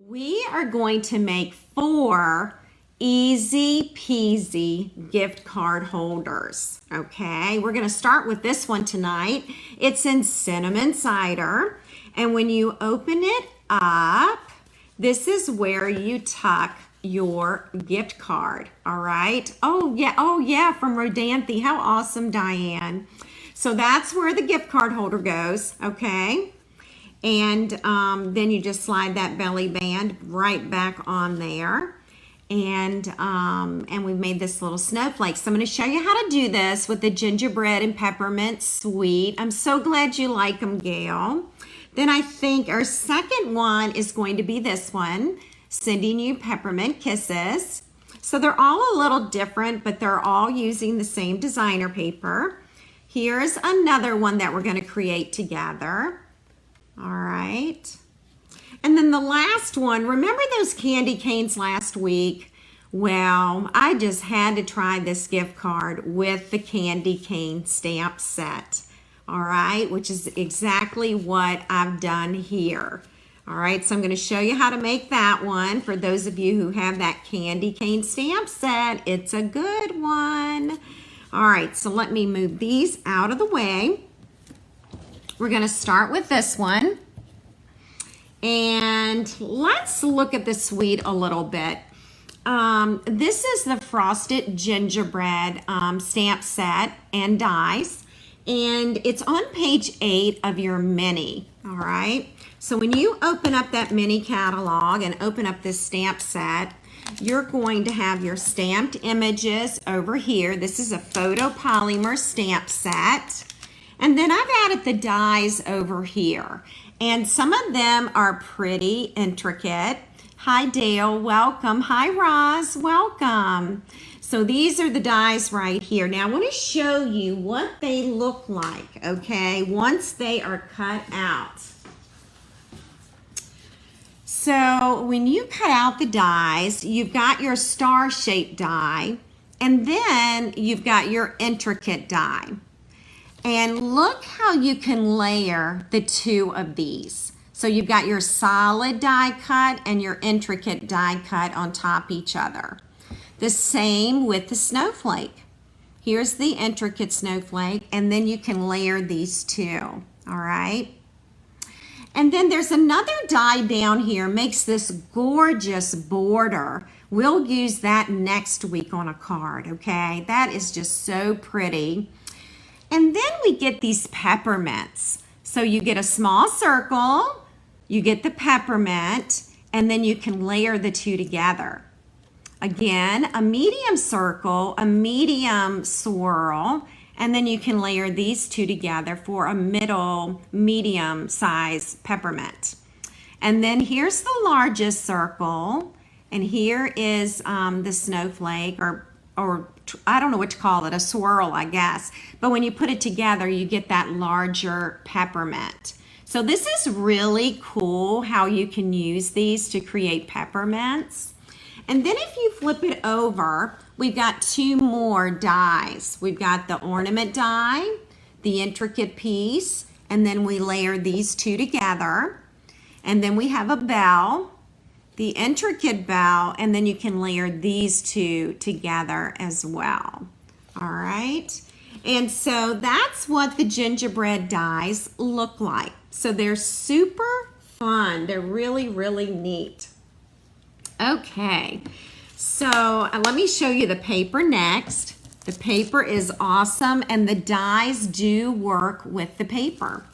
We are going to make 4 easy peasy gift card holders. Okay, we're going to start with this one tonight. It's in cinnamon cider, and when you open it up, this is where you tuck your gift card. All right. Oh yeah, from Rodanthe. How awesome, Diane. So that's where the gift card holder goes. Okay. And then you just slide that belly band right back on there. And we've made this little snowflake. So I'm going to show you how to do this with the gingerbread and peppermint sweet. I'm so glad you like them, Gail. Then I think our second one is going to be this one, sending you peppermint kisses. So they're all a little different, but they're all using the same designer paper. Here's another one that we're going to create together. All right. And then the last one, remember those candy canes last week? Well, I just had to try this gift card with the candy cane stamp set. All right, which is exactly what I've done here. All right, so I'm going to show you how to make that one. For those of you who have that candy cane stamp set, it's a good one. All right, so let me move these out of the way. We're going to start with this one. And let's look at the sweet a little bit. This is the Frosted Gingerbread stamp set and dies. And it's on page 8 of your mini. All right. So when you open up that mini catalog and open up this stamp set, you're going to have your stamped images over here. This is a photopolymer stamp set. And then I've added the dies over here. And some of them are pretty intricate. Hi, Dale. Welcome. Hi, Roz. Welcome. So these are the dies right here. Now, I want to show you what they look like, okay, once they are cut out. So when you cut out the dies, you've got your star-shaped die, and then you've got your intricate die. And look how you can layer the two of these. So you've got your solid die cut and your intricate die cut on top each other. The same with the snowflake. Here's the intricate snowflake, and then you can layer these two, all right? And then there's another die down here, makes this gorgeous border. We'll use that next week on a card, okay? That is just so pretty. And then we get these peppermints. So you get a small circle, you get the peppermint, and then you can layer the two together. Again, a medium circle, a medium swirl, and then you can layer these two together for a middle medium size peppermint. And then here's the largest circle, and here is the snowflake, or I don't know what to call it, a swirl, I guess. But when you put it together, you get that larger peppermint. So this is really cool how you can use these to create peppermints. And then if you flip it over, we've got 2 more dies. We've got the ornament die, the intricate piece, and then we layer these two together. And then we have a bell, the intricate bell, and then you can layer these two together as well. All right. And so that's what the gingerbread dies look like. So they're super fun. They're really, really neat. Okay. So let me show you the paper next. The paper is awesome, and the dies do work with the paper.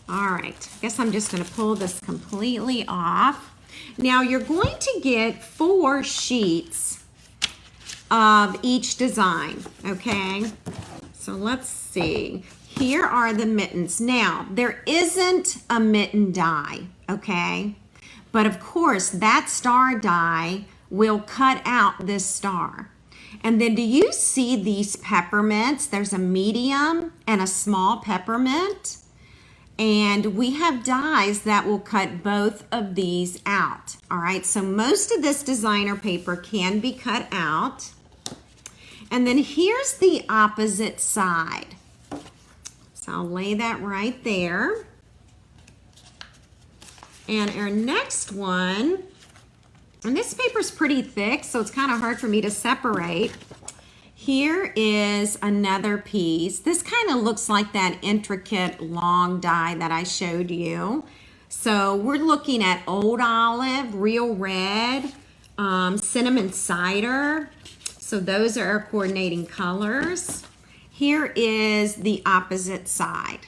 All right, I guess I'm just going to pull this completely off. Now you're going to get 4 sheets of each design, okay? So let's see. Here are the mittens. Now, there isn't a mitten die, okay? But of course, that star die will cut out this star. And then do you see these peppermints? There's a medium and a small peppermint. And we have dies that will cut both of these out. All right, so most of this designer paper can be cut out. And then here's the opposite side. So I'll lay that right there. And our next one, and this paper's pretty thick, so it's kind of hard for me to separate. Here is another piece. This kind of looks like that intricate long die that I showed you. So we're looking at Old Olive, Real Red, Cinnamon Cider. So those are our coordinating colors. Here is the opposite side.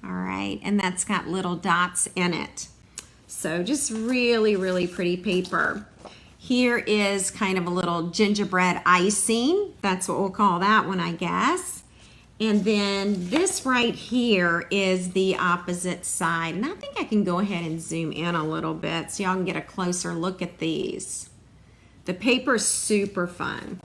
All right, and that's got little dots in it. So just really, really pretty paper. Here is kind of a little gingerbread icing. That's what we'll call that one, I guess. And then this right here is the opposite side. And I think I can go ahead and zoom in a little bit so y'all can get a closer look at these. The paper's super fun.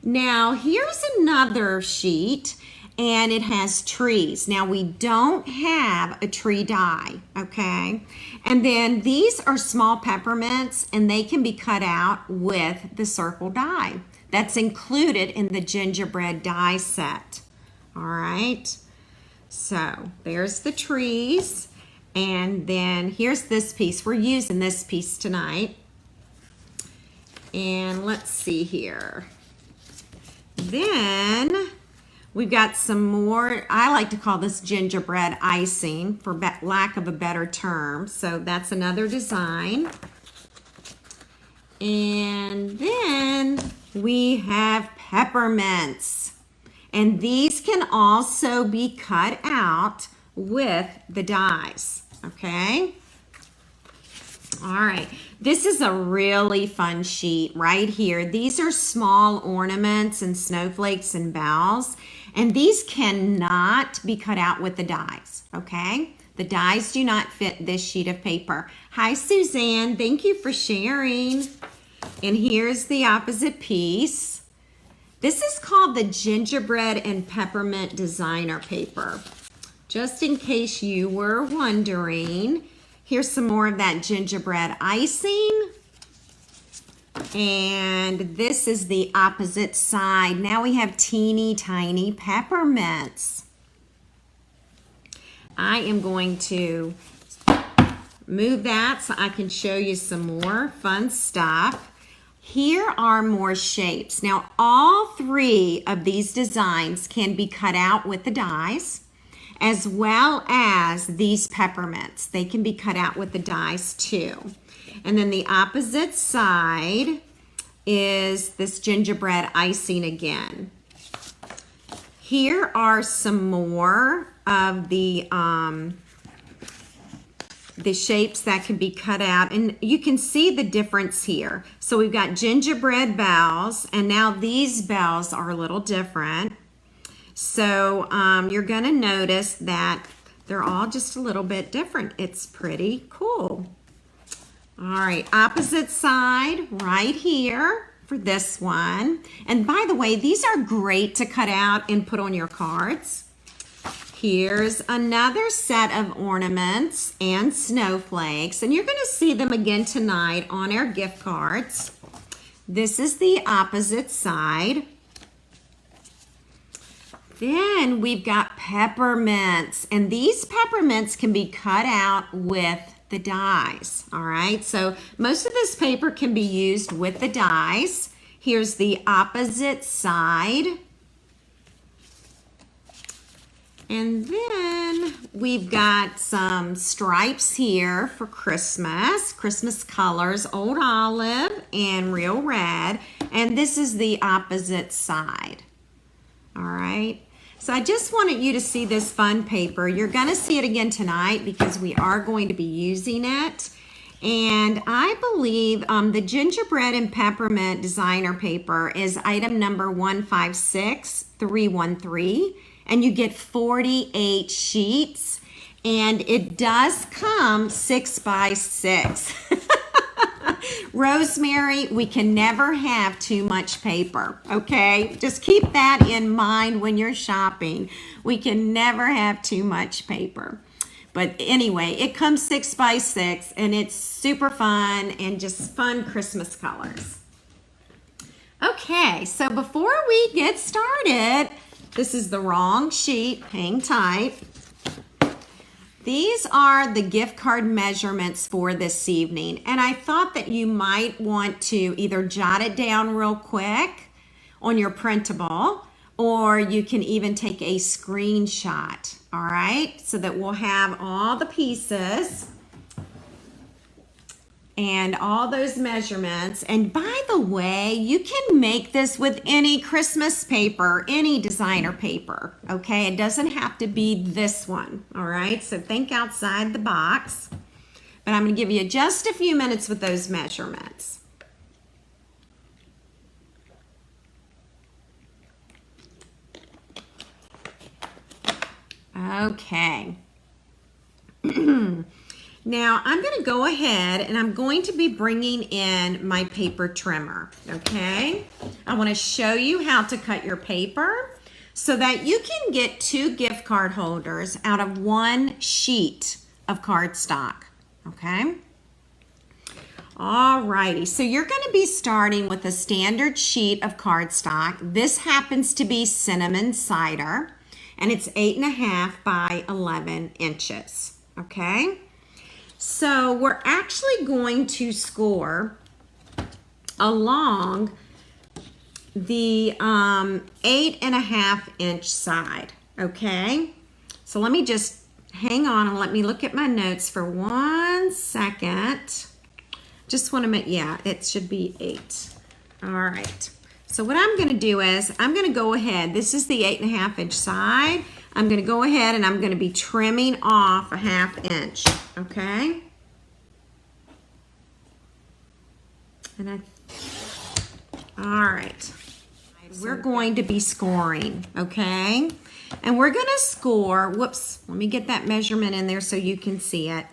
Now, here's another sheet, and it has trees. Now, we don't have a tree die, okay? And then these are small peppermints, and they can be cut out with the circle die. That's included in the gingerbread die set, all right? So, there's the trees, and then here's this piece. We're using this piece tonight. And let's see here. Then we've got some more, I like to call this gingerbread icing for lack of a better term. So that's another design. And then we have peppermints. And these can also be cut out with the dies, okay? All right, this is a really fun sheet right here. These are small ornaments and snowflakes and bells, and these cannot be cut out with the dies, okay? The dies do not fit this sheet of paper. Hi, Suzanne, thank you for sharing. And here's the opposite piece. This is called the Gingerbread and Peppermint Designer Paper. Just in case you were wondering, here's some more of that gingerbread icing. And this is the opposite side. Now we have teeny tiny peppermints. I am going to move that so I can show you some more fun stuff. Here are more shapes. Now all three of these designs can be cut out with the dies, as well as these peppermints. They can be cut out with the dies too. And then the opposite side is this gingerbread icing again. Here are some more of the shapes that can be cut out, and you can see the difference here. So we've got gingerbread bells, and now these bells are a little different. So you're going to notice that they're all just a little bit different. It's pretty cool. All right, opposite side right here for this one. And by the way, these are great to cut out and put on your cards. Here's another set of ornaments and snowflakes, and you're going to see them again tonight on our gift cards. This is the opposite side. Then we've got peppermints, and these peppermints can be cut out with the dies, all right? So most of this paper can be used with the dies. Here's the opposite side. And then we've got some stripes here for Christmas, Christmas colors, Old Olive and Real Red. And this is the opposite side, all right? So I just wanted you to see this fun paper. You're gonna see it again tonight because we are going to be using it. And I believe the Gingerbread and Peppermint Designer Paper is item number 156313. And you get 48 sheets, and it does come 6 by 6. Rosemary, we can never have too much paper, okay? Just keep that in mind when you're shopping. We can never have too much paper. But anyway, it comes 6 by 6, and it's super fun and just fun Christmas colors. Okay, so before we get started, this is the wrong sheet, hang tight. These are the gift card measurements for this evening, and I thought that you might want to either jot it down real quick on your printable, or you can even take a screenshot, all right? So that we'll have all the pieces and all those measurements. And by the way, you can make this with any Christmas paper, any designer paper, okay? It doesn't have to be this one, all right? So think outside the box. But I'm gonna give you just a few minutes with those measurements. Okay. Now I'm going to go ahead and I'm going to be bringing in my paper trimmer, okay? I want to show you how to cut your paper so that you can get 2 gift card holders out of 1 sheet of cardstock, okay? Alrighty, so you're going to be starting with a standard sheet of cardstock. This happens to be cinnamon cider, and it's 8.5 by 11 inches, okay? So we're actually going to score along the 8.5 inch side, okay? So let me just hang on and let me look at my notes for 1 second. Just want to make, yeah, it should be 8. All right. So what I'm going to do is I'm going to go ahead. This is the 8.5 inch side. I'm going to go ahead and I'm going to be trimming off a 1/2 inch. Okay. And all right. We're going to be scoring. Okay. And we're going to score. Whoops. Let me get that measurement in there so you can see it.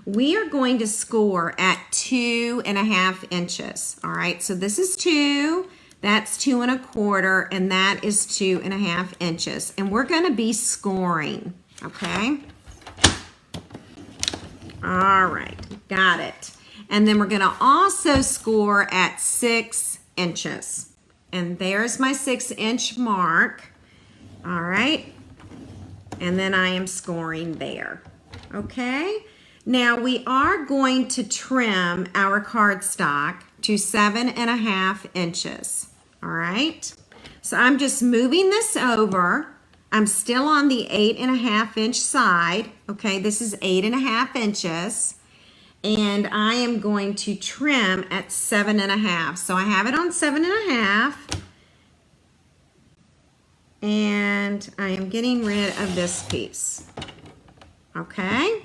We are going to score at 2.5 inches. All right. So this is 2. That's 2 1/4, and that is 2.5 inches. And we're going to be scoring, okay? All right, got it. And then we're going to also score at 6 inches. And there's my 6-inch mark, all right? And then I am scoring there, okay? Now we are going to trim our cardstock to 7.5 inches. All right, so I'm just moving this over. I'm still on the 8.5 inch side. Okay, this is 8.5 inches, and I am going to trim at 7.5. So I have it on 7.5, and I am getting rid of this piece. Okay,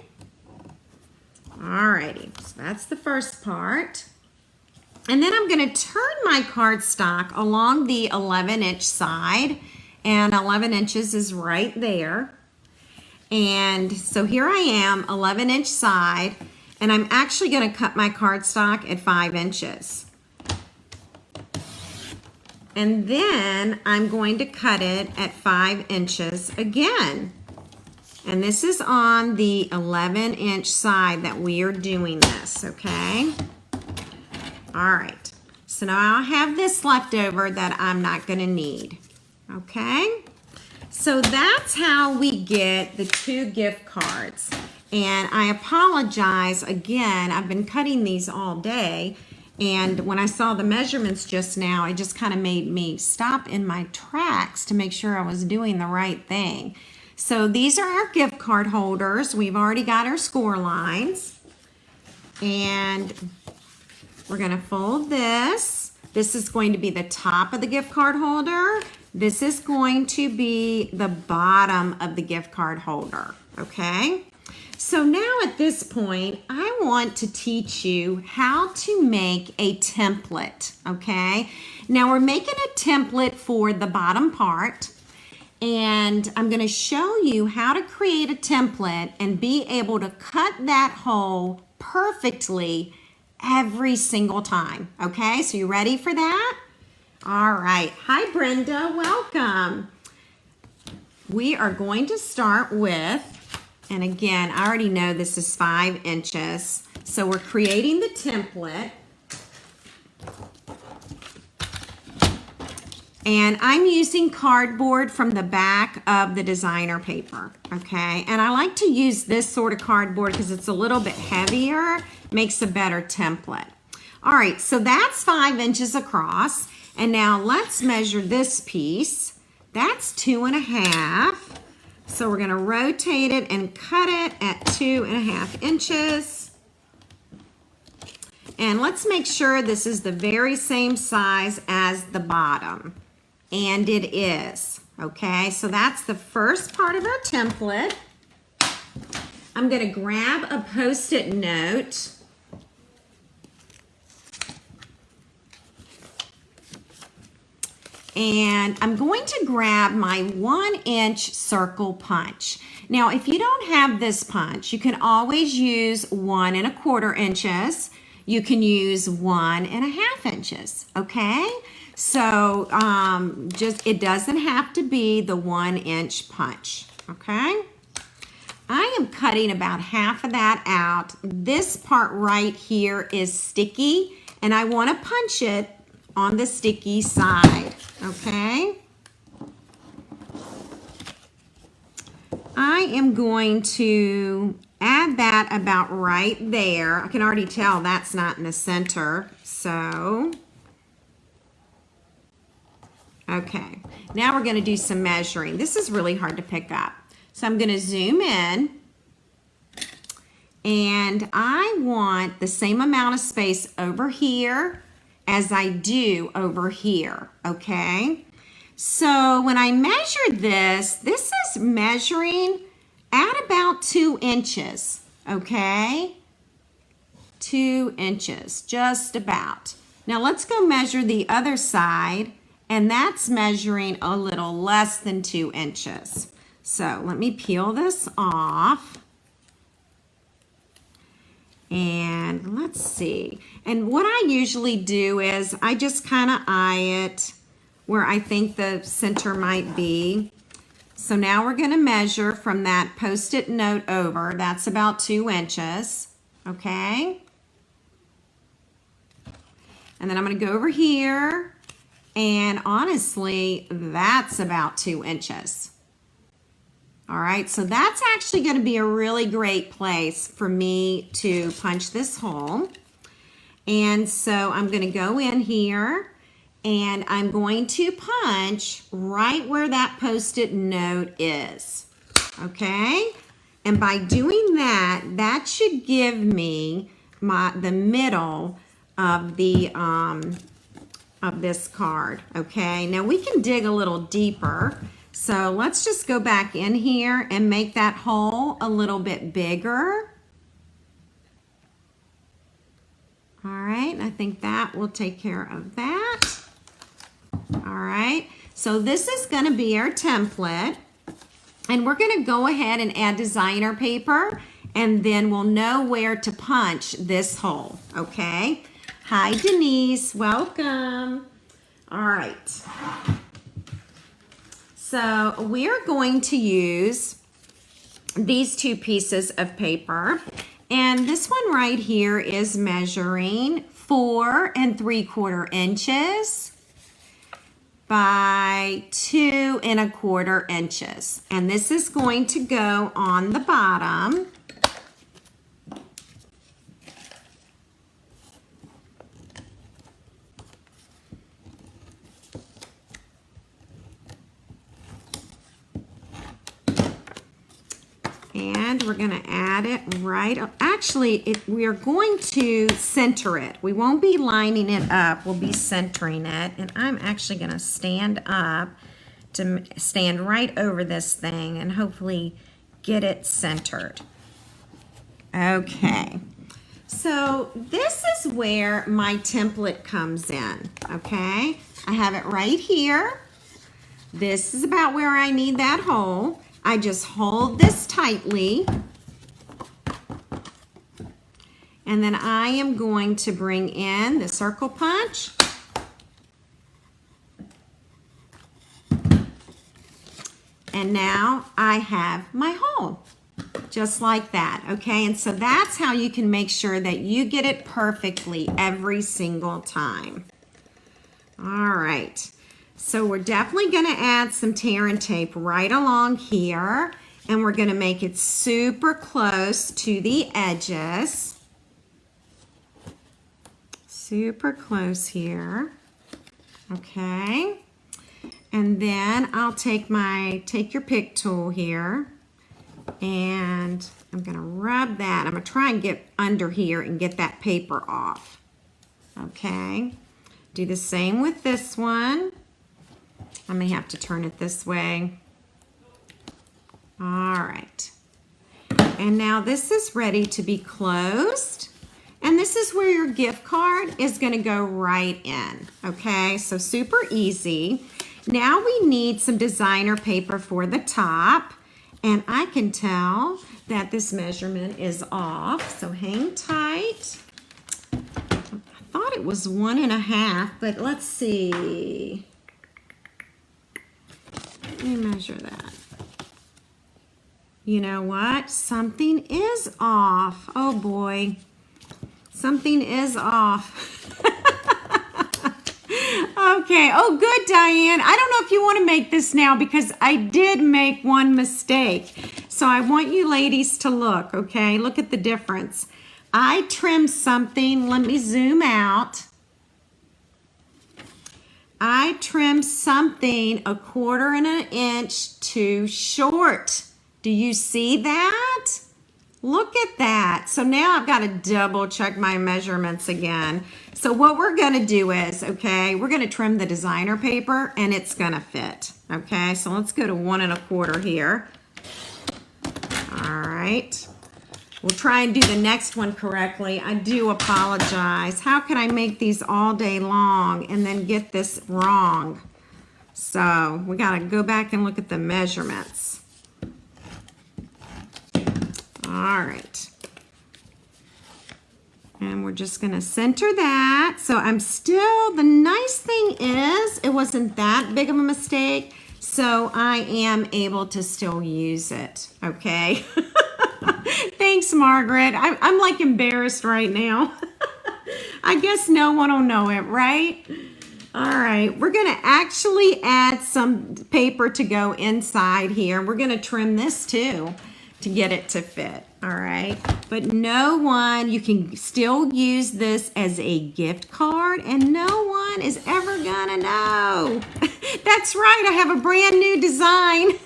all righty, so that's the first part. And then I'm going to turn my cardstock along the 11-inch side, and 11 inches is right there. And so here I am, 11-inch side, and I'm actually going to cut my cardstock at 5 inches. And then I'm going to cut it at 5 inches again. And this is on the 11-inch side that we are doing this, okay? All right, so now I have this left over that I'm not going to need, okay? So that's how we get the 2 gift cards. And I apologize again, I've been cutting these all day, and when I saw the measurements just now, it just kind of made me stop in my tracks to make sure I was doing the right thing. So these are our gift card holders. We've already got our score lines, and we're going to fold this. This is going to be the top of the gift card holder. This is going to be the bottom of the gift card holder, okay? So now at this point, I want to teach you how to make a template, okay? Now we're making a template for the bottom part, and I'm going to show you how to create a template and be able to cut that hole perfectly every single time, okay? So you ready for that? All right. Hi, Brenda. Welcome. We are going to start with, and again, I already know this is 5 inches, so we're creating the template. And I'm using cardboard from the back of the designer paper, okay? And I like to use this sort of cardboard because it's a little bit heavier, makes a better template. All right, so that's 5 inches across. And now let's measure this piece. That's 2.5. So we're gonna rotate it and cut it at 2.5 inches. And let's make sure this is the very same size as the bottom. And it is, okay? So that's the first part of our template. I'm gonna grab a Post-it note. And I'm going to grab my 1-inch circle punch. Now, if you don't have this punch, you can always use 1 1/4 inches. You can use 1 1/2 inches, okay? So it doesn't have to be the 1-inch punch, okay? I am cutting about half of that out. This part right here is sticky, and I want to punch it on the sticky side, okay? I am going to add that about right there. I can already tell that's not in the center, so. Okay, now we're going to do some measuring. This is really hard to pick up. So I'm going to zoom in, and I want the same amount of space over here as I do over here, okay? So when I measured this is measuring at about 2 inches, okay? 2 inches, just about. Now let's go measure the other side, and that's measuring a little less than 2 inches. So let me peel this off. And let's see. And what I usually do is I just kind of eye it where I think the center might be. So now we're going to measure from that Post-it note over. That's about 2 inches, okay? And then I'm going to go over here, and honestly, that's about 2 inches. All right, so that's actually going to be a really great place for me to punch this hole. And so I'm going to go in here, and I'm going to punch right where that Post-it note is, okay? And by doing that, that should give me the middle of the of this card, okay? Now we can dig a little deeper, so let's just go back in here and make that hole a little bit bigger. All right, I think that will take care of that. All right, so this is going to be our template, and we're going to go ahead and add designer paper, and then we'll know where to punch this hole, okay? Hi, Denise, welcome. All right, so we're going to use these 2 pieces of paper, and this one right here is measuring 4 3/4 inches by 2 1/4 inches. And this is going to go on the bottom. And we're going to add it right, actually we are going to center it. We won't be lining it up, we'll be centering it. And I'm actually going to stand up to stand right over this thing and hopefully get it centered. Okay, so this is where my template comes in, okay? I have it right here. This is about where I need that hole. I just hold this tightly, and then I am going to bring in the circle punch, and now I have my hole, just like that, okay? And so that's how you can make sure that you get it perfectly every single time. All right. So we're definitely going to add some tear and tape right along here, and we're going to make it super close to the edges. Super close here. Okay. And then I'll take your pick tool here, and I'm going to rub that. I'm going to try and get under here and get that paper off. Okay. Do the same with this one. I may have to turn it this way. All right. And now this is ready to be closed. And this is where your gift card is going to go right in. Okay, so super easy. Now we need some designer paper for the top. And I can tell that this measurement is off. So hang tight. I thought it was 1.5, but let's see. Let me measure that. You know what? Something is off. Oh boy. Something is off. Okay. Oh, good, Diane. I don't know if you want to make this now because I did make one mistake. So I want you ladies to look, okay? Look at the difference. I trimmed something. Let me zoom out. I trimmed something 1/4 inch too short. Do you see that? Look at that. So now I've got to double check my measurements again. So what we're going to do is, okay, we're going to trim the designer paper and it's going to fit. Okay, so let's go to 1 1/4 here. All right. We'll try and do the next one correctly. I do apologize. How can I make these all day long and then get this wrong? So we got to go back and look at the measurements. All right. And we're just going to center that. So the nice thing is it wasn't that big of a mistake. So I am able to still use it. Okay. Thanks, Margaret. I'm like embarrassed right now. I guess no one will know it, right? All right, we're gonna actually add some paper to go inside here. We're gonna trim this too to get it to fit, all right? But you can still use this as a gift card and no one is ever gonna know. That's right, I have a brand new design.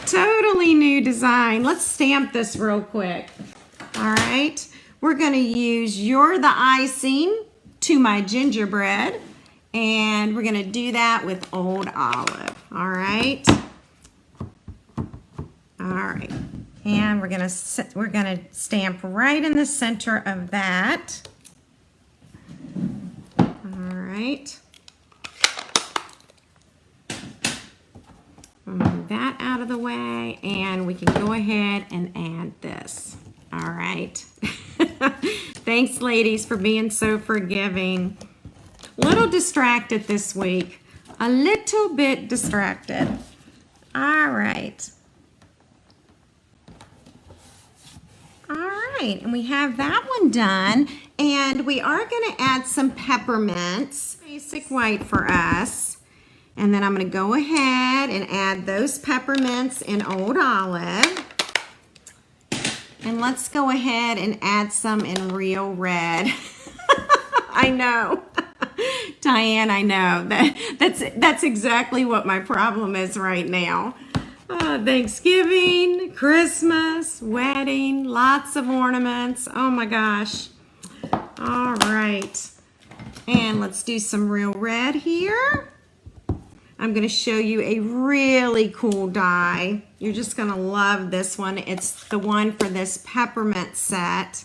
Totally new design. Let's stamp this real quick. All right. We're going to use You're the Icing to my gingerbread. And we're going to do that with Old Olive. All right. All right. And we're going to stamp right in the center of that. All right. Move that out of the way and we can go ahead and add this. All right. Thanks, ladies, for being so forgiving. Little distracted this week. A little bit distracted. All right. All right, and we have that one done. And we are going to add some peppermints. Basic white for us. And then I'm going to go ahead and add those peppermints in Old Olive. And let's go ahead and add some in Real Red. I know. Diane, I know. That's exactly what my problem is right now. Thanksgiving, Christmas, wedding, lots of ornaments. Oh my gosh. All right. And let's do some Real Red here. I'm going to show you a really cool die. You're just going to love this one. It's the one for this peppermint set.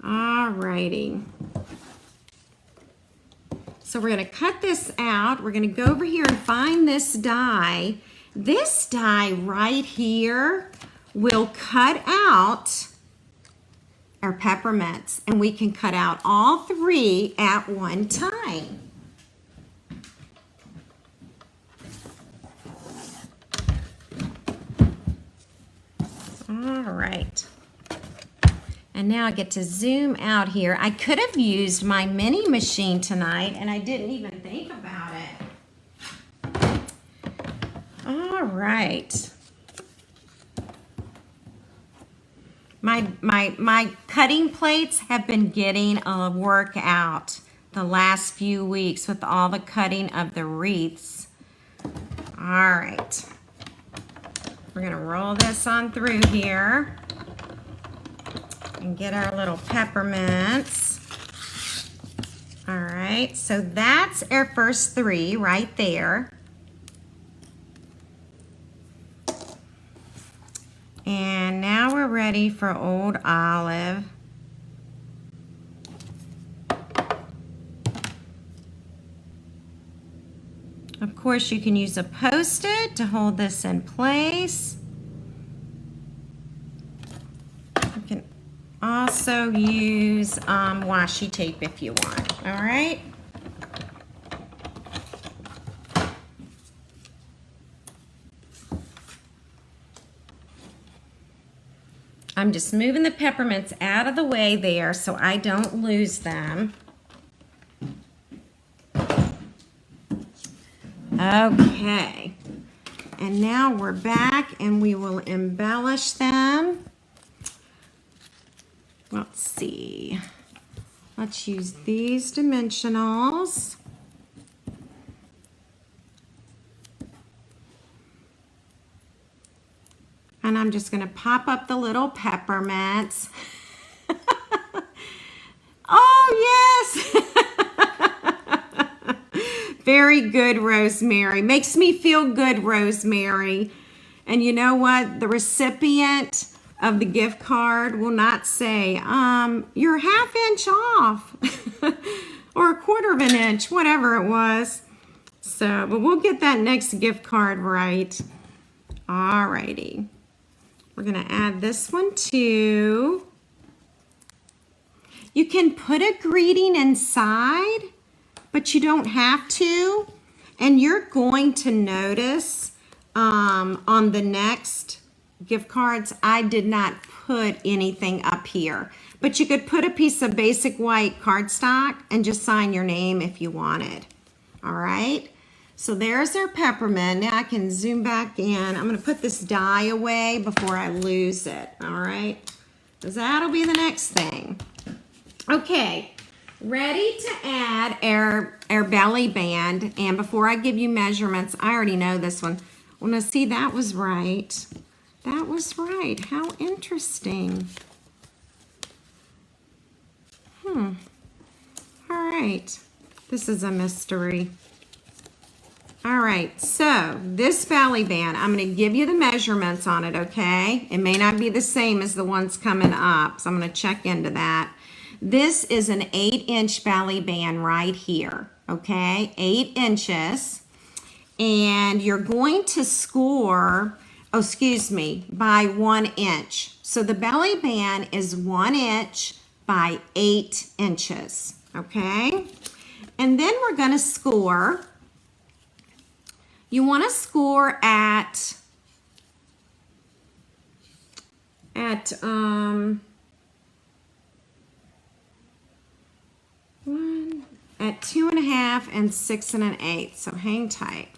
All righty. So we're going to cut this out. We're going to go over here and find this die. This die right here will cut out our peppermints, and we can cut out all 3 at one time. All right. And now I get to zoom out here. I could have used my mini machine tonight and I didn't even think about it. All right. My cutting plates have been getting a workout the last few weeks with all the cutting of the wreaths. All right. We're gonna roll this on through here and get our little peppermints. All right, so that's our first 3 right there. And now we're ready for Old Olive. Of course, you can use a Post-it to hold this in place. You can also use washi tape if you want, all right? I'm just moving the peppermints out of the way there so I don't lose them. Okay, and now we're back and we will embellish them. Let's see. Let's use these dimensionals. And I'm just going to pop up the little peppermints. Oh, yes. Very good, Rosemary. Makes me feel good, Rosemary. And you know what? The recipient of the gift card will not say, you're ½ inch off or ¼ of an inch, whatever it was. So, but we'll get that next gift card right. All righty. We're going to add this one too. You can put a greeting inside, but you don't have to. And you're going to notice on the next gift cards, I did not put anything up here. But you could put a piece of basic white cardstock and just sign your name if you wanted. All right. So there's our peppermint. Now I can zoom back in. I'm going to put this die away before I lose it. All right. Because that'll be the next thing. Okay. Ready to add our belly band. And before I give you measurements, I already know this one. Well, now see, that was right. That was right. How interesting. All right. This is a mystery. All right, so this belly band, I'm going to give you the measurements on it, okay? It may not be the same as the ones coming up, so I'm going to check into that. This is an 8-inch belly band right here, okay? 8 inches. And you're going to score, oh, excuse me, by 1 inch. So the belly band is 1 inch by 8 inches, okay? And then we're going to score. You want to score at 2.5 and 6 1/8. So hang tight.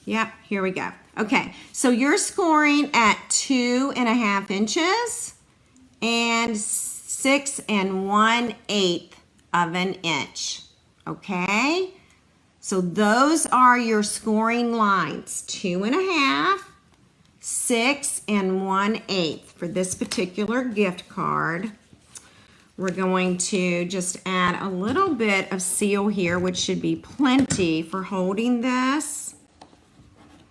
Yep, here we go. Okay, so you're scoring at 2.5 inches and 6 1/8 of an inch. Okay. So those are your scoring lines, 2.5, 6 1/8 for this particular gift card. We're going to just add a little bit of seal here, which should be plenty for holding this.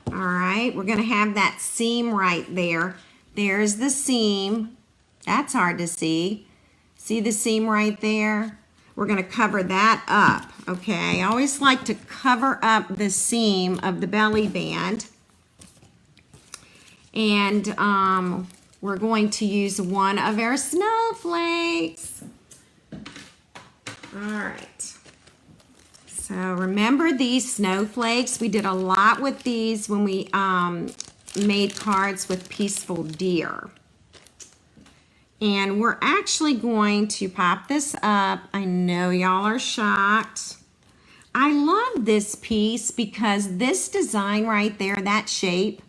All right, we're going to have that seam right there. There's the seam. That's hard to see. See the seam right there? We're going to cover that up, okay? I always like to cover up the seam of the belly band. And we're going to use one of our snowflakes. All right. So remember these snowflakes? We did a lot with these when we made cards with Peaceful Deer. And we're actually going to pop this up. I know y'all are shocked. I love this piece because this design right there, that shape,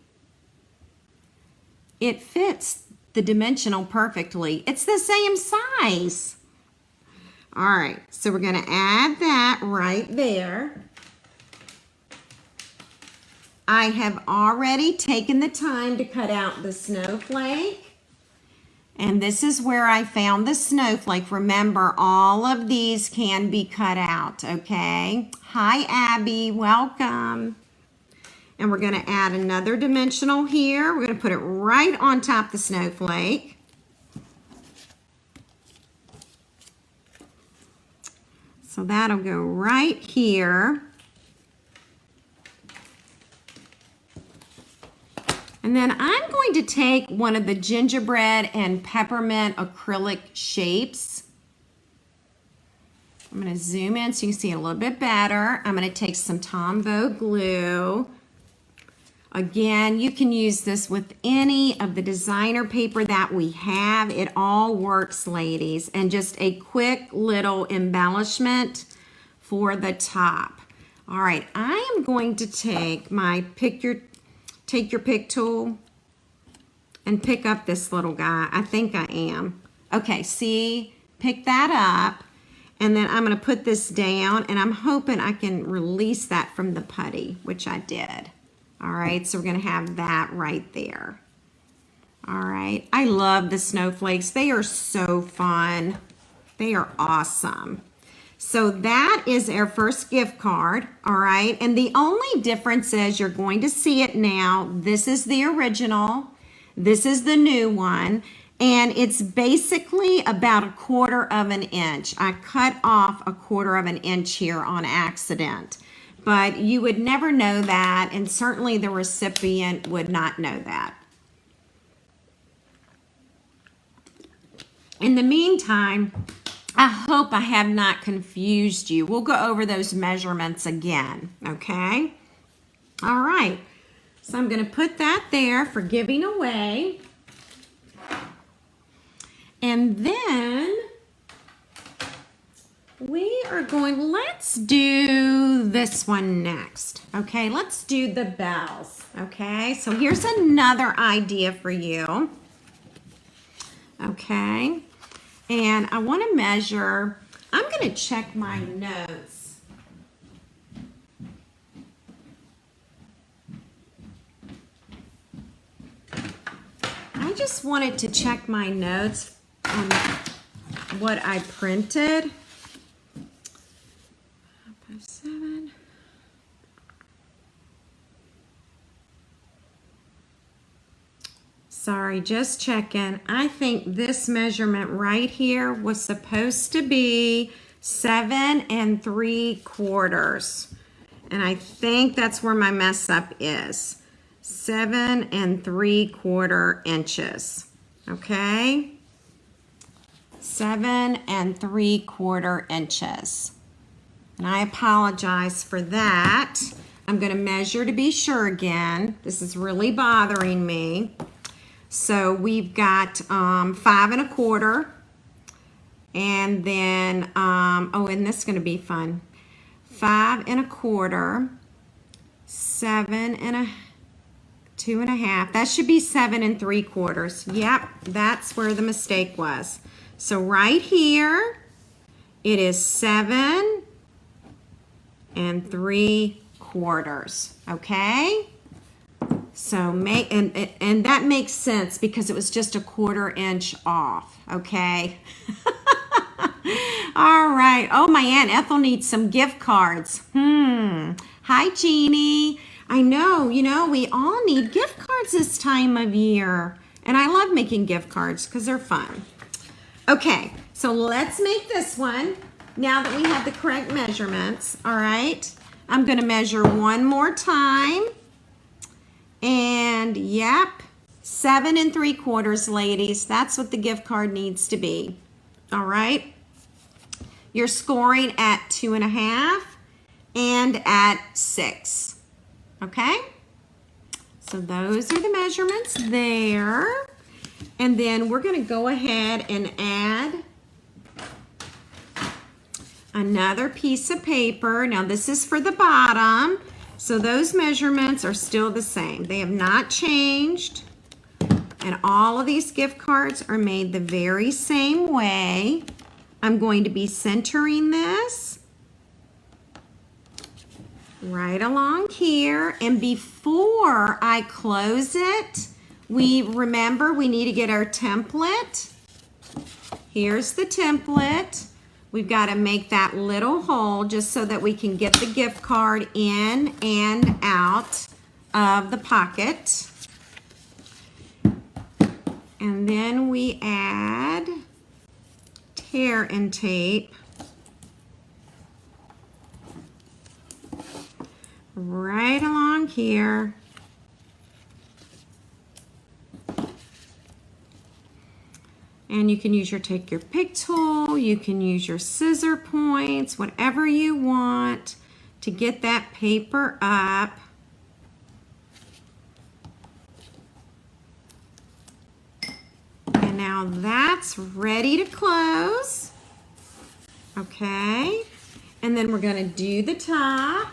it fits the dimensional perfectly. It's the same size. All right, so we're gonna add that right there. I have already taken the time to cut out the snowflake. And this is where I found the snowflake. Remember, all of these can be cut out, okay? Hi, Abby, welcome. And we're gonna add another dimensional here. We're gonna put it right on top of the snowflake. So that'll go right here. And then I'm going to take one of the gingerbread and peppermint acrylic shapes. I'm going to zoom in so you can see it a little bit better. I'm going to take some Tombow glue. Again, you can use this with any of the designer paper that we have. It all works, ladies. And just a quick little embellishment for the top. All right, I am going to take my take your pick tool and pick up this little guy. I think I am. Okay, see, pick that up. And then I'm gonna put this down and I'm hoping I can release that from the putty, which I did. All right, so we're gonna have that right there. All right, I love the snowflakes. They are so fun. They are awesome. So that is our first gift card, all right? And the only difference is you're going to see it now. This is the original. This is the new one. And it's basically about 1/4 of an inch. I cut off 1/4 of an inch here on accident. But you would never know that, and certainly the recipient would not know that. In the meantime, I hope I have not confused you. We'll go over those measurements again, okay? All right, so I'm gonna put that there for giving away. And then we are going, let's do this one next, okay? Let's do the bells, okay? So here's another idea for you, okay? And I want to measure, I'm going to check my notes. I just wanted to check my notes on what I printed. 5.7. Sorry, just checking. I think this measurement right here was supposed to be 7 3/4. And I think that's where my mess up is. 7 3/4 inches. Okay? 7 3/4 inches. And I apologize for that. I'm going to measure to be sure again. This is really bothering me. So we've got 5 1/4, and then oh, and this is going to be fun. 5 1/4, 7 2 1/2. That should be 7 3/4. Yep, that's where the mistake was. So right here, it is 7 3/4. Okay. So make and that makes sense because it was just 1/4 inch off, okay? All right. Oh, my Aunt Ethel needs some gift cards. Hi, Jeannie. I know, you know, we all need gift cards this time of year. And I love making gift cards because they're fun. Okay, so let's make this one now that we have the correct measurements, all right? I'm going to measure one more time. And yep, 7 3/4, ladies. That's what the gift card needs to be. All right. You're scoring at 2 1/2 and at 6. Okay. So those are the measurements there. And then we're going to go ahead and add another piece of paper. Now this is for the bottom, so those measurements are still the same. They have not changed. And all of these gift cards are made the very same way. I'm going to be centering this right along here. And before I close it, remember we need to get our template. Here's the template. We've got to make that little hole just so that we can get the gift card in and out of the pocket. And then we add tear and tape right along here. And you can take your pick tool, you can use your scissor points, whatever you want to get that paper up. And now that's ready to close. Okay. And then we're going to do the top.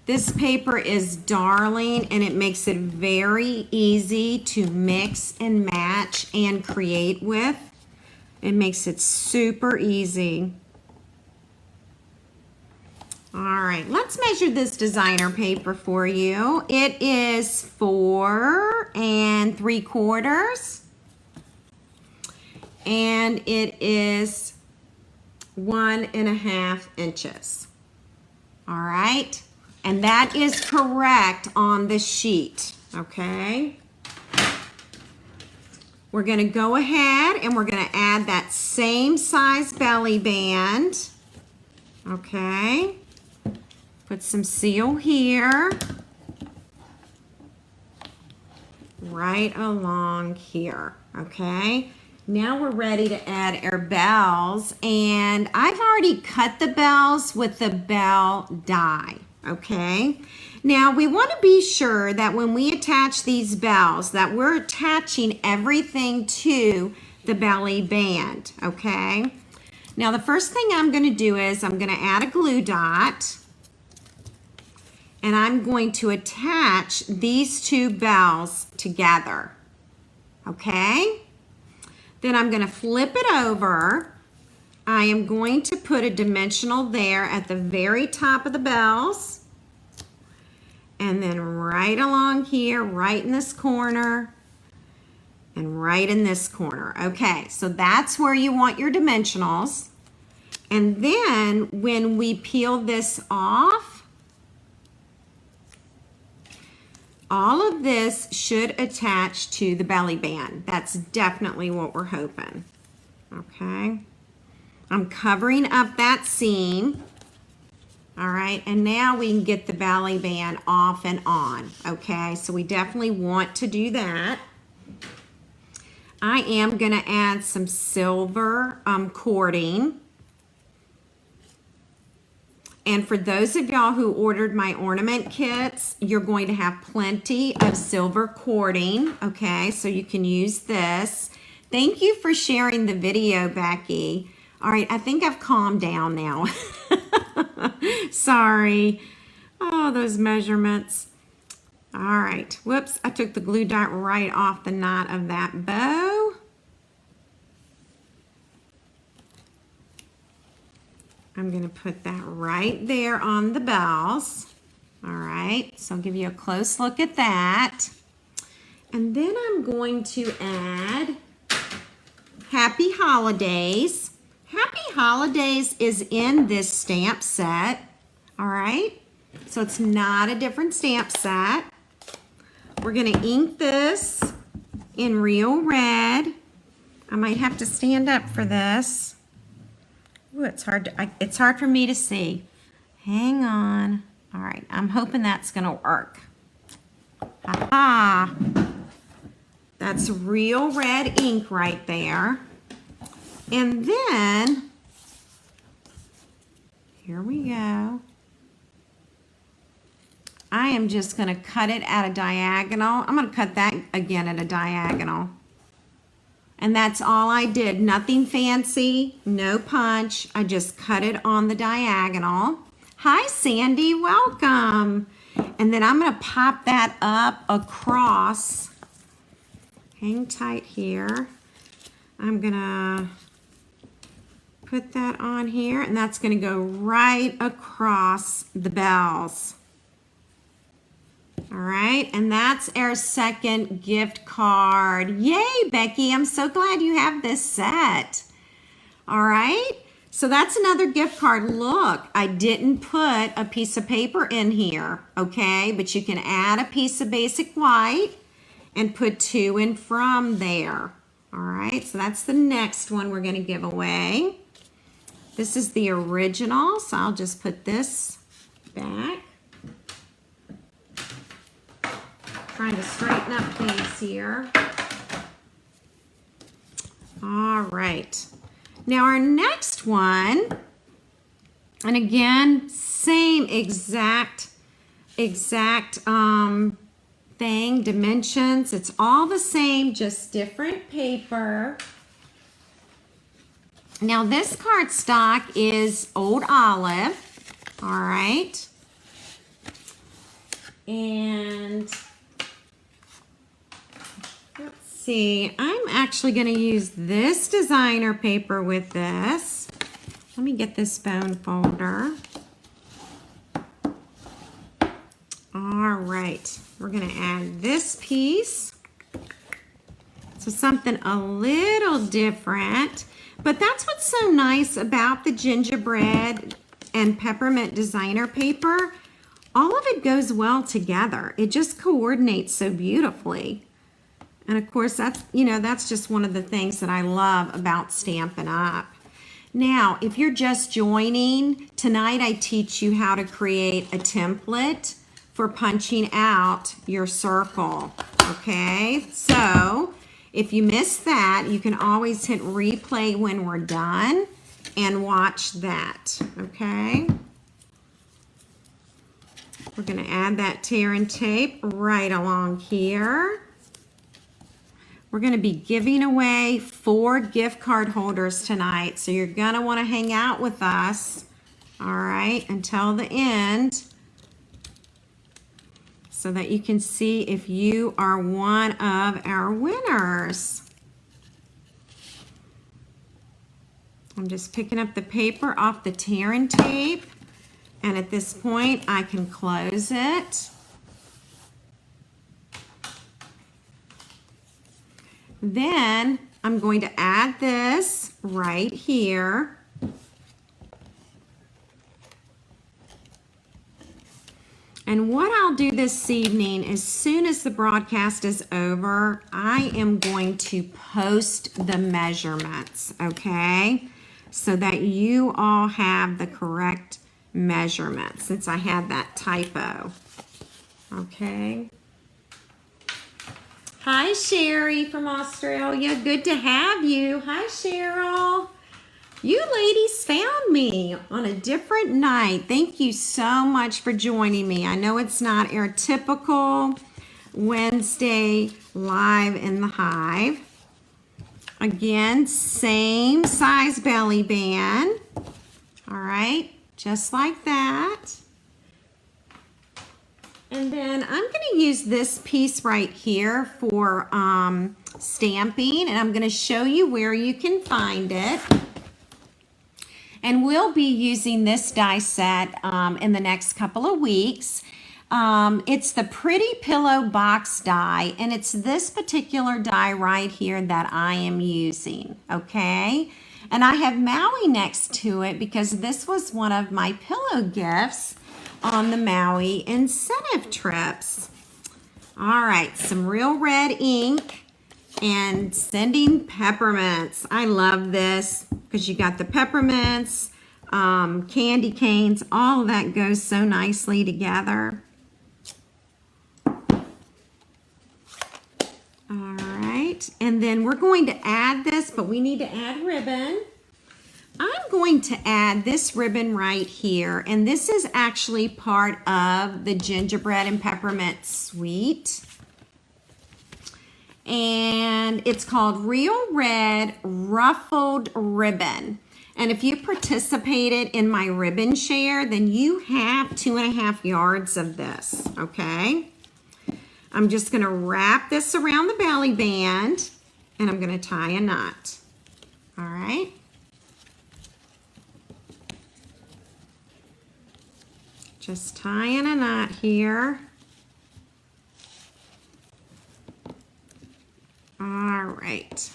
This paper is darling and it makes it very easy to mix and match and create with. It makes it super easy. All right, let's measure this designer paper for you. It is 4 3/4 and it is 1.5 inches. All right. And that is correct on the sheet, okay? We're gonna go ahead and we're gonna add that same size belly band, okay? Put some seal here, right along here, okay? Now we're ready to add our bells, and I've already cut the bells with the bell die. Okay, now we want to be sure that when we attach these bells that we're attaching everything to the belly band, okay? Now the first thing I'm going to do is I'm going to add a glue dot and I'm going to attach these two bells together, okay? Then I'm going to flip it over. I am going to put a dimensional there at the very top of the bells. And then right along here, right in this corner, and right in this corner. Okay, so that's where you want your dimensionals. And then when we peel this off, all of this should attach to the belly band. That's definitely what we're hoping. Okay. I'm covering up that seam. All right, and now we can get the belly band off and on. Okay, so we definitely want to do that. I am going to add some silver cording. And for those of y'all who ordered my ornament kits, you're going to have plenty of silver cording. Okay, so you can use this. Thank you for sharing the video, Becky. All right, I think I've calmed down now. Sorry. Oh, those measurements. All right. Whoops, I took the glue dot right off the knot of that bow. I'm going to put that right there on the bells. All right, so I'll give you a close look at that. And then I'm going to add Happy Holidays. Happy Holidays is in this stamp set, all right? So it's not a different stamp set. We're gonna ink this in real red. I might have to stand up for this. Ooh, it's hard for me to see. Hang on. All right, I'm hoping that's gonna work. Ha-ha. That's real red ink right there. And then, here we go. I am just going to cut it at a diagonal. I'm going to cut that again at a diagonal. And that's all I did. Nothing fancy, no punch. I just cut it on the diagonal. Hi, Sandy, welcome. And then I'm going to pop that up across. Hang tight here. I'm going to put that on here, and that's going to go right across the bells. All right, and that's our second gift card. Yay, Becky, I'm so glad you have this set. All right, so that's another gift card. Look, I didn't put a piece of paper in here, okay? But you can add a piece of basic white and put to and from there. All right, so that's the next one we're going to give away. This is the original, so I'll just put this back. Trying to straighten up things here. All right. Now our next one, and again, same exact thing, dimensions. It's all the same, just different paper. Now this cardstock is Old Olive. All right. And let's see, I'm actually going to use this designer paper with this. Let me get this bone folder. All right, we're going to add this piece. So something a little different, but that's what's so nice about the gingerbread and peppermint designer paper. All of it goes well together. It just coordinates so beautifully. And of course, that's, you know, that's just one of the things that I love about Stampin' Up. Now, if you're just joining, tonight I teach you how to create a template for punching out your circle, okay? So, if you missed that, you can always hit replay when we're done and watch that, okay? We're gonna add that tear and tape right along here. We're going to be giving away 4 gift card holders tonight, so you're going to want to hang out with us, all right, until the end so that you can see if you are one of our winners. I'm just picking up the paper off the tear and tape, and at this point I can close it. Then I'm going to add this right here. And what I'll do this evening, as soon as the broadcast is over, I am going to post the measurements, okay? So that you all have the correct measurements, since I had that typo, okay? Hi, Sherry from Australia. Good to have you. Hi, Cheryl. You ladies found me on a different night. Thank you so much for joining me. I know it's not our typical Wednesday live in the hive. Again, same size belly band. All right, just like that. And then I'm going to use this piece right here for stamping, and I'm going to show you where you can find it. And we'll be using this die set in the next couple of weeks. It's the Pretty Pillow Box die, and it's this particular die right here that I am using, okay? And I have Maui next to it because this was one of my pillow gifts on the Maui incentive trips. All right, some real red ink and sending peppermints. I love this because you got the peppermints, candy canes, all of that goes so nicely together. All right, and then we're going to add this, but we need to add ribbon. I'm going to add this ribbon right here, and this is actually part of the Gingerbread and Peppermint suite. And it's called Real Red Ruffled Ribbon. And if you participated in my ribbon share, then you have 2.5 yards of this, okay? I'm just gonna wrap this around the belly band and I'm gonna tie a knot, all right? Just tying a knot here. All right.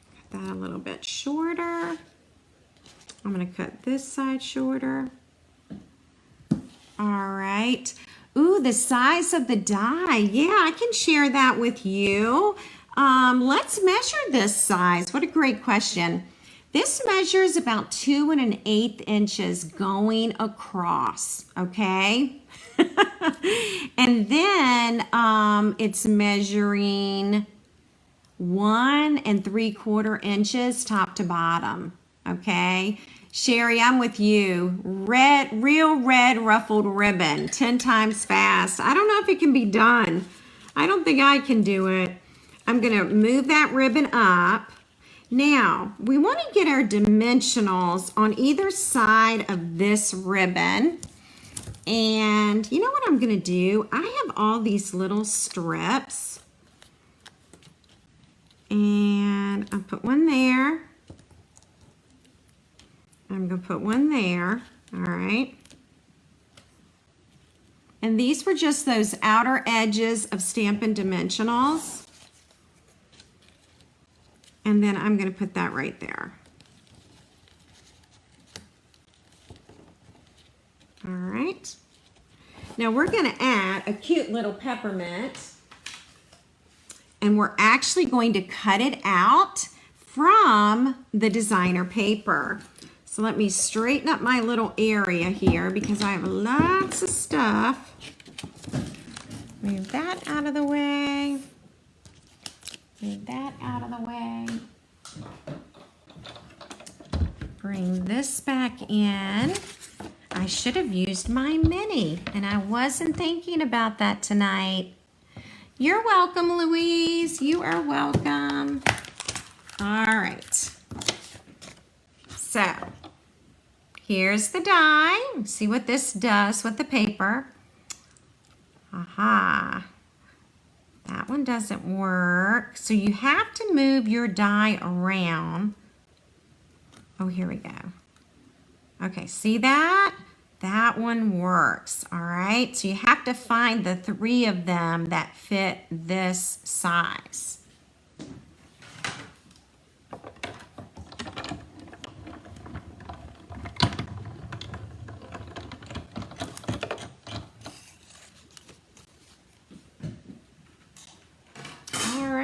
Cut that a little bit shorter. I'm going to cut this side shorter. All right. Ooh, the size of the die. Yeah, I can share that with you. Let's measure this size. What a great question. This measures about 2 1/8 inches going across, okay? And then it's measuring 1 3/4 inches top to bottom, okay? Sherry, I'm with you. Real red ruffled ribbon, 10 times fast. I don't know if it can be done. I don't think I can do it. I'm gonna move that ribbon up. Now, we want to get our dimensionals on either side of this ribbon. And you know what I'm going to do? I have all these little strips. And I'll put one there. I'm going to put one there. All right. And these were just those outer edges of Stampin' Dimensionals. And then I'm going to put that right there. All right. Now we're going to add a cute little peppermint. And we're actually going to cut it out from the designer paper. So let me straighten up my little area here because I have lots of stuff. Move that out of the way. Move that out of the way. Bring this back in. I should have used my mini, and I wasn't thinking about that tonight. You're welcome, Louise. You are welcome. All right. So, here's the die. See what this does with the paper. Aha. That one doesn't work. So you have to move your die around. Oh, here we go. Okay, see that? That one works, all right? So you have to find the 3 of them that fit this size.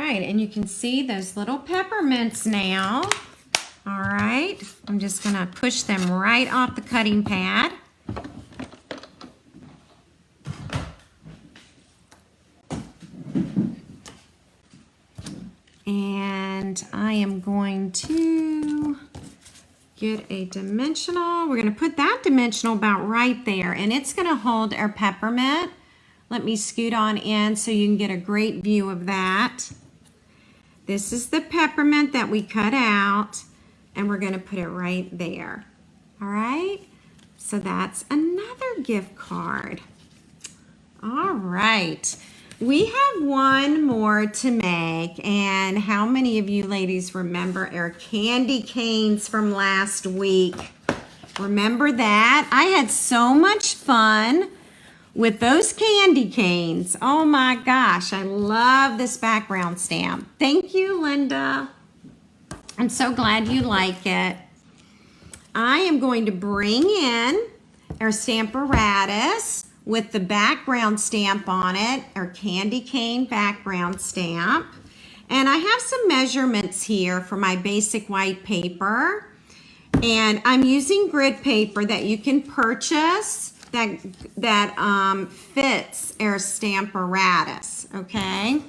And you can see those little peppermints now. All right, I'm just gonna push them right off the cutting pad. And I am going to get a dimensional. We're gonna put that dimensional about right there, and it's gonna hold our peppermint. Let me scoot on in so you can get a great view of that. This is the peppermint that we cut out, and we're going to put it right there. All right? So that's another gift card. All right. We have one more to make, and how many of you ladies remember our candy canes from last week? Remember that? I had so much fun with those candy canes. Oh my gosh, I love this background stamp. Thank you, Linda. I'm so glad you like it. I am going to bring in our Stamparatus with the background stamp on it, our candy cane background stamp. And I have some measurements here for my basic white paper. And I'm using grid paper that you can purchase that fits our Stamparatus, okay?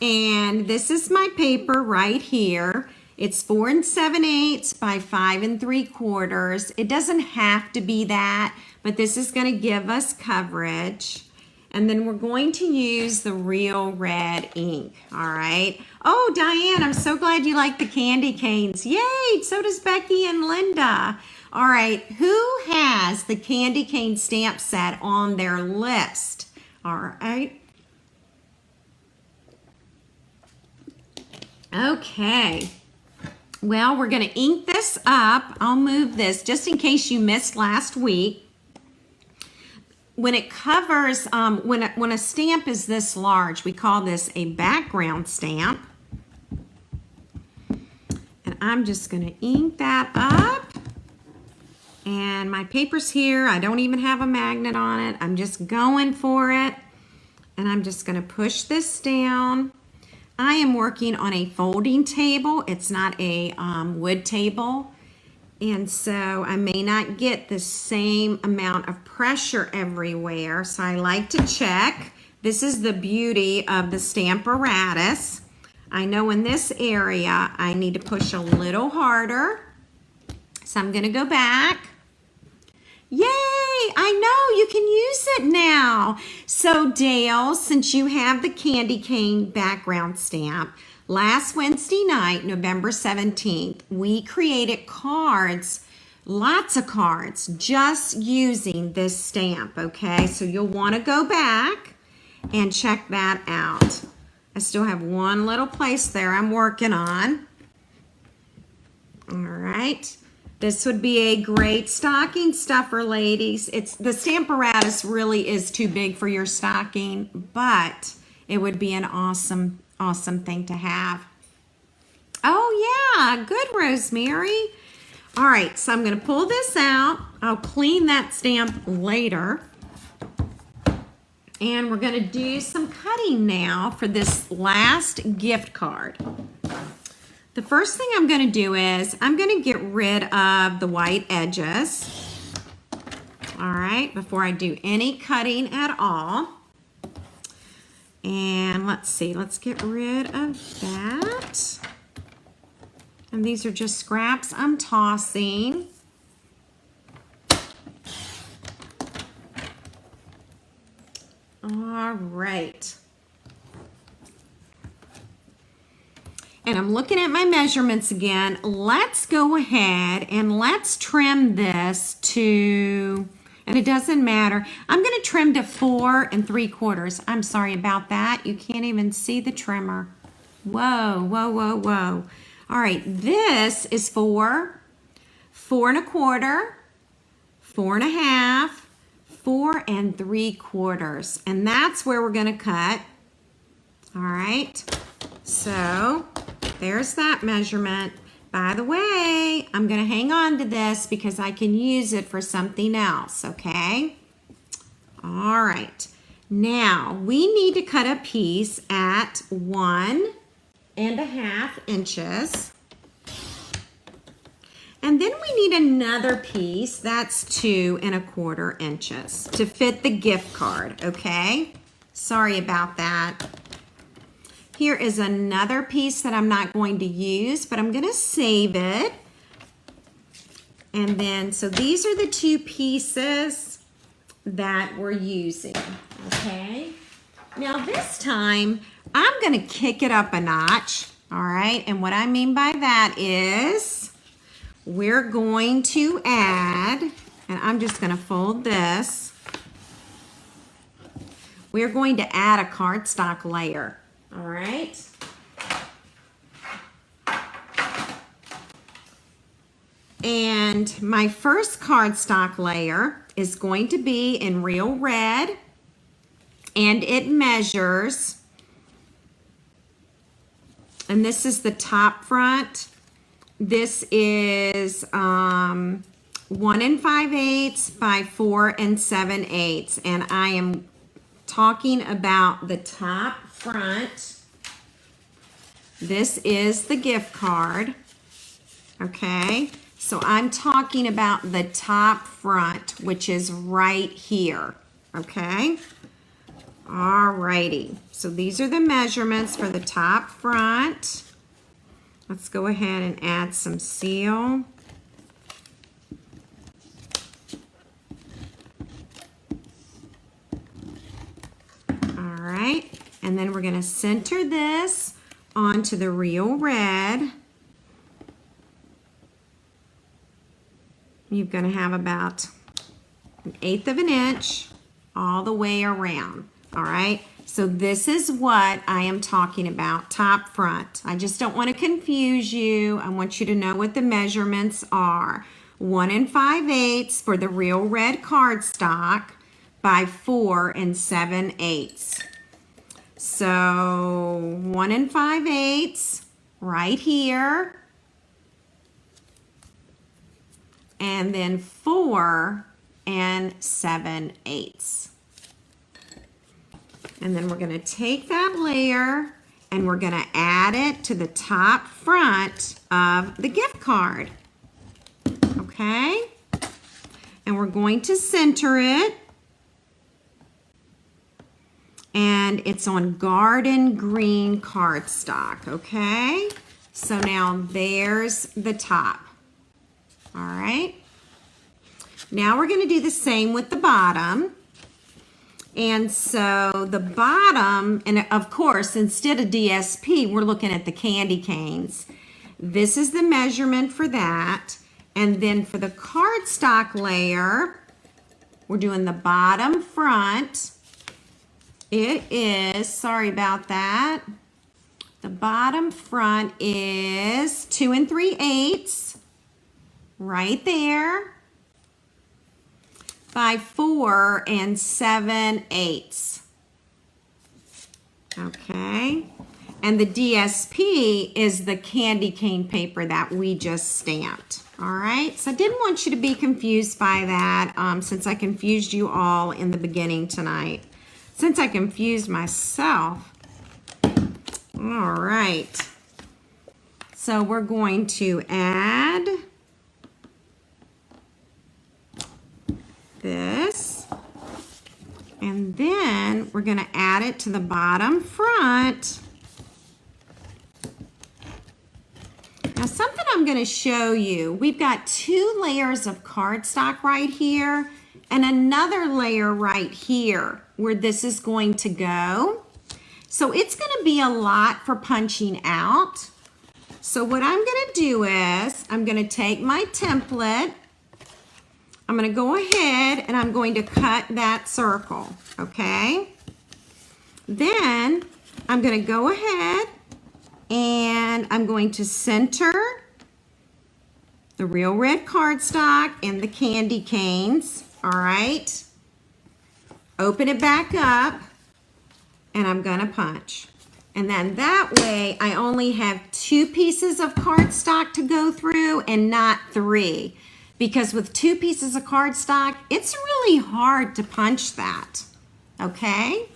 And this is my paper right here. It's 4 7/8 by 5 3/4. It doesn't have to be that, but this is going to give us coverage. And then we're going to use the Real Red ink, all right? Oh, Diane, I'm so glad you like the candy canes. Yay, so does Becky and Linda. All right, who has the candy cane stamp set on their list? All right. Okay. Well, we're going to ink this up. I'll move this just in case you missed last week. When it covers, when a stamp is this large, we call this a background stamp. And I'm just going to ink that up. And my paper's here. I don't even have a magnet on it. I'm just going for it. And I'm just going to push this down. I am working on a folding table. It's not a wood table. And so I may not get the same amount of pressure everywhere. So I like to check. This is the beauty of the Stamparatus. I know in this area I need to push a little harder. So I'm going to go back. Yay! I know you can use it now. So Dale, since you have the candy cane background stamp, last Wednesday night, November 17th, we created cards, lots of cards, just using this stamp, okay? So you'll want to go back and check that out. I still have one little place there I'm working on. All right. This would be a great stocking stuffer, ladies. The Stamparatus really is too big for your stocking, but it would be an awesome, awesome thing to have. Oh yeah, good, Rosemary. All right, so I'm going to pull this out. I'll clean that stamp later. And we're going to do some cutting now for this last gift card. The first thing I'm going to do is I'm going to get rid of the white edges. All right, before I do any cutting at all. And let's see, let's get rid of that. And these are just scraps I'm tossing. All right. And I'm looking at my measurements again. Let's go ahead and let's trim this to, and it doesn't matter. I'm going to trim to 4 3/4. I'm sorry about that. You can't even see the trimmer. Whoa, whoa, whoa, whoa. All right, this is for 4 1/4, 4 1/2, 4 3/4. And that's where we're going to cut. All right, so there's that measurement. By the way, I'm going to hang on to this because I can use it for something else, okay? All right. Now, we need to cut a piece at 1 1/2 inches. And then we need another piece that's 2 1/4 inches to fit the gift card, okay? Sorry about that. Here is another piece that I'm not going to use, but I'm going to save it. And then, so these are the 2 pieces that we're using, okay? Now this time, I'm going to kick it up a notch, all right? And what I mean by that is we're going to add, and I'm just going to fold this, we're going to add a cardstock layer. All right. And my first cardstock layer is going to be in Real Red, and it measures, and this is the top front. This is 1 5/8 by 4 7/8, and I am talking about the top front. This is the gift card, okay? So I'm talking about the top front, which is right here, okay? Alrighty, so these are the measurements for the top front. Let's go ahead and add some seal. Alright, and then we're going to center this onto the real red. You're going to have about 1/8 of an inch all the way around. All right, so this is what I am talking about, top front. I just don't want to confuse you. I want you to know what the measurements are. 1 5/8 for the real red cardstock by 4 7/8. So 1 5/8 right here. And then 4 7/8. And then we're going to take that layer and we're going to add it to the top front of the gift card. Okay? And we're going to center it. And it's on garden green cardstock. Okay? So now there's the top. All right? Now we're going to do the same with the bottom. And so the bottom, and of course, instead of DSP, we're looking at the candy canes. This is the measurement for that. And then for the cardstock layer, we're doing the bottom front. It is, sorry about that. The bottom front is 2 3/8, right there, by 4 7/8. Okay, and the DSP is the candy cane paper that we just stamped. All right, so I didn't want you to be confused by that since I confused you all in the beginning tonight. Since I confused myself. All right, so we're going to add this, and then we're going to add it to the bottom front. Now something I'm going to show you, we've got 2 layers of cardstock right here and another layer right here where this is going to go. So it's going to be a lot for punching out. So what I'm going to do is I'm going to take my template. I'm going to go ahead and I'm going to cut that circle, okay? Then I'm going to go ahead and I'm going to center the real red cardstock and the candy canes, all right? Open it back up and I'm going to punch. And then that way I only have 2 pieces of cardstock to go through and not 3. Because with 2 pieces of cardstock, it's really hard to punch that, okay?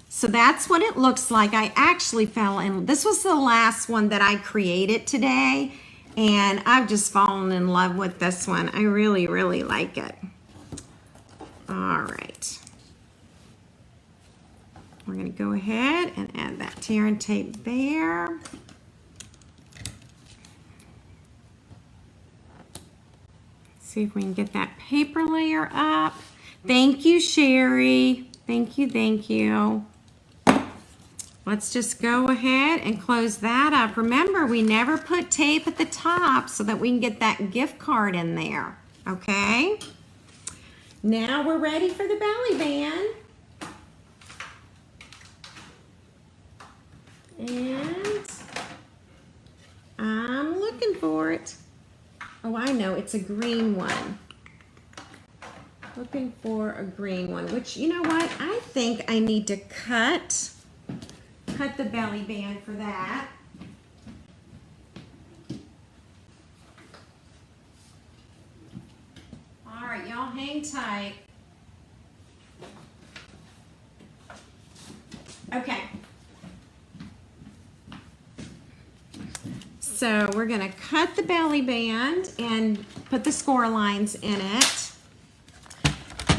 So that's what it looks like. I actually fell in, this was the last one that I created today, and I've just fallen in love with this one. I really, really like it. All right. We're gonna go ahead and add that tear and tape there. See if we can get that paper layer up. Thank you, Sherry. Thank you, thank you. Let's just go ahead and close that up. Remember, we never put tape at the top so that we can get that gift card in there, okay? Now we're ready for the belly band. And I'm looking for it. Oh, I know, it's a green one. Looking for a green one, which, you know what? I think I need to cut the belly band for that. All right, y'all hang tight. Okay. So we're going to cut the belly band and put the score lines in it.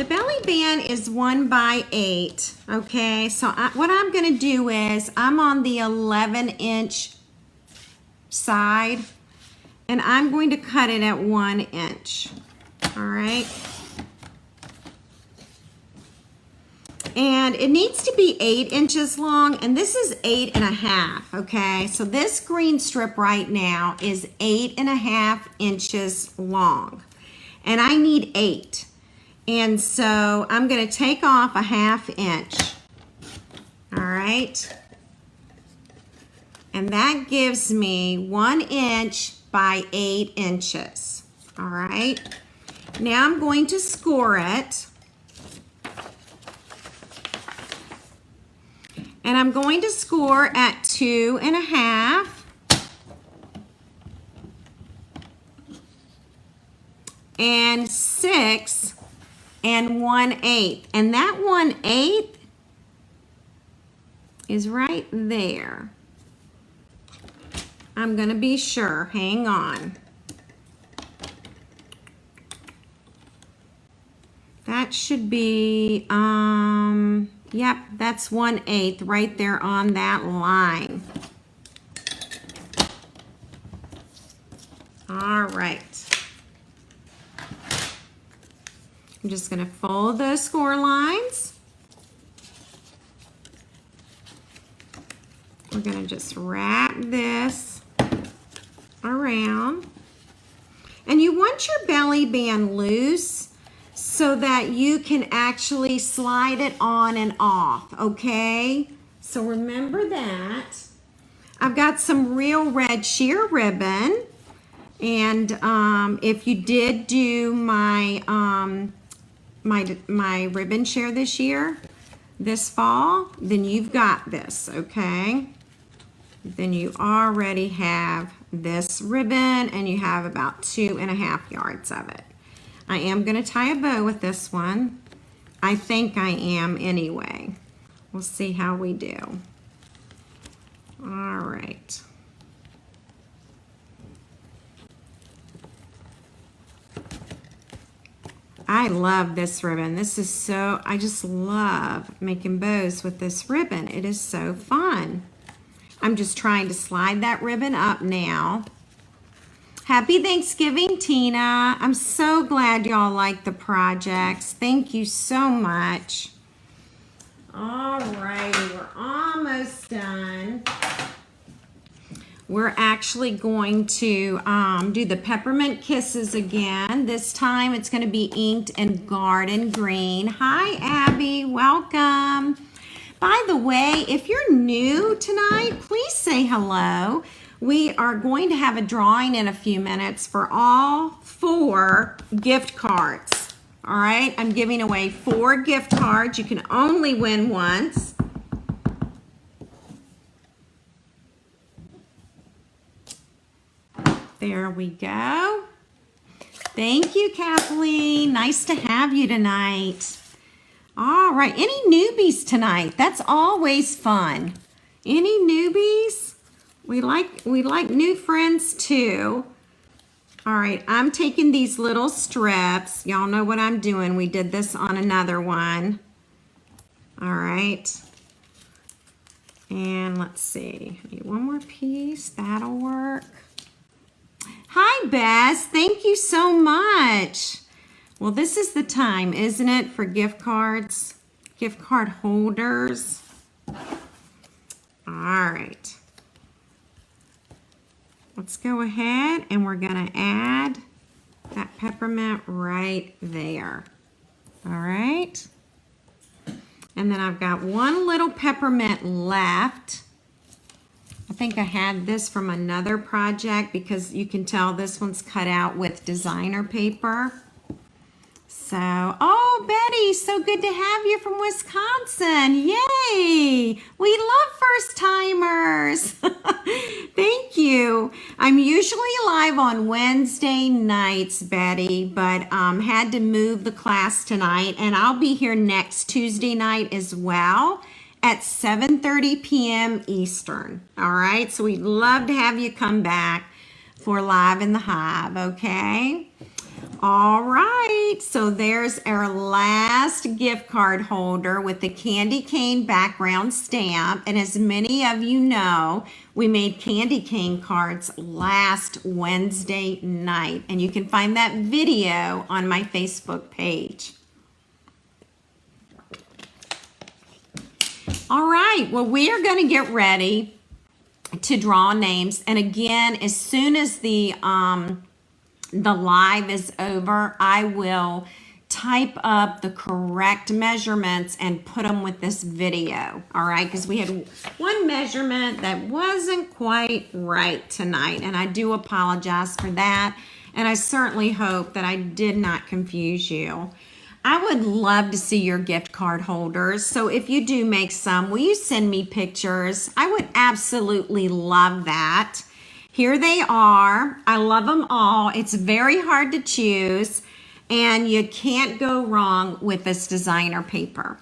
The belly band is 1 by 8. Okay, so what I'm going to do is I'm on the 11-inch side, and I'm going to cut it at 1 inch. All right. And it needs to be 8 inches long, and this is 8.5. Okay, so this green strip right now is 8.5 inches long, and I need 8. And so I'm going to take off a 1/2 inch. All right. And that gives me 1 inch by 8 inches. All right. Now I'm going to score it. And I'm going to score at 2.5. And 6 and 1/8. And that 1/8 is right there. I'm gonna be sure, hang on. That should be, yep, that's 1/8 right there on that line. All right. I'm just gonna fold those score lines. We're gonna just wrap this around. And you want your belly band loose so that you can actually slide it on and off, okay? So remember that. I've got some real red sheer ribbon, and if you did do my my ribbon share this year, this fall, then you've got this, okay? Then you already have this ribbon, and you have about 2.5 yards of it. I am going to tie a bow with this one. I think I am anyway. We'll see how we do. All right. I love this ribbon. This is so, I just love making bows with this ribbon. It is so fun. I'm just trying to slide that ribbon up now. Happy Thanksgiving, Tina. I'm so glad y'all like the projects. Thank you so much. All righty, we're almost done. We're actually going to do the Peppermint Kisses again. This time it's going to be inked in garden green. Hi, Abby. Welcome. By the way, if you're new tonight, please say hello. We are going to have a drawing in a few minutes for all 4 gift cards. All right, I'm giving away 4 gift cards. You can only win once. There we go. Thank you, Kathleen. Nice to have you tonight. All right, any newbies tonight? That's always fun. Any newbies? We like new friends too. All right, I'm taking these little strips. Y'all know what I'm doing. We did this on another one. All right. And let's see. I need one more piece. That'll work. Hi, Bess. Thank you so much. Well, this is the time, isn't it, for gift cards? Gift card holders. All right. Let's go ahead and we're going to add that peppermint right there. All right. And then I've got one little peppermint left. I think I had this from another project because you can tell this one's cut out with designer paper. So, oh, Betty, so good to have you from Wisconsin. Yay! We love first timers. Thank you. I'm usually live on Wednesday nights, Betty, but had to move the class tonight, and I'll be here next Tuesday night as well at 7:30 p.m. Eastern. All right, so we'd love to have you come back for Live in the Hive, okay? All right, so there's our last gift card holder with the candy cane background stamp. And as many of you know, we made candy cane cards last Wednesday night. And you can find that video on my Facebook page. All right, well, we are going to get ready to draw names. And again, as soon as the live is over, I will type up the correct measurements and put them with this video. All right, because we had one measurement that wasn't quite right tonight, and I do apologize for that. And I certainly hope that I did not confuse you. I would love to see your gift card holders. So if you do make some, will you send me pictures? I would absolutely love that. Here they are. I love them all. It's very hard to choose, and you can't go wrong with this designer paper.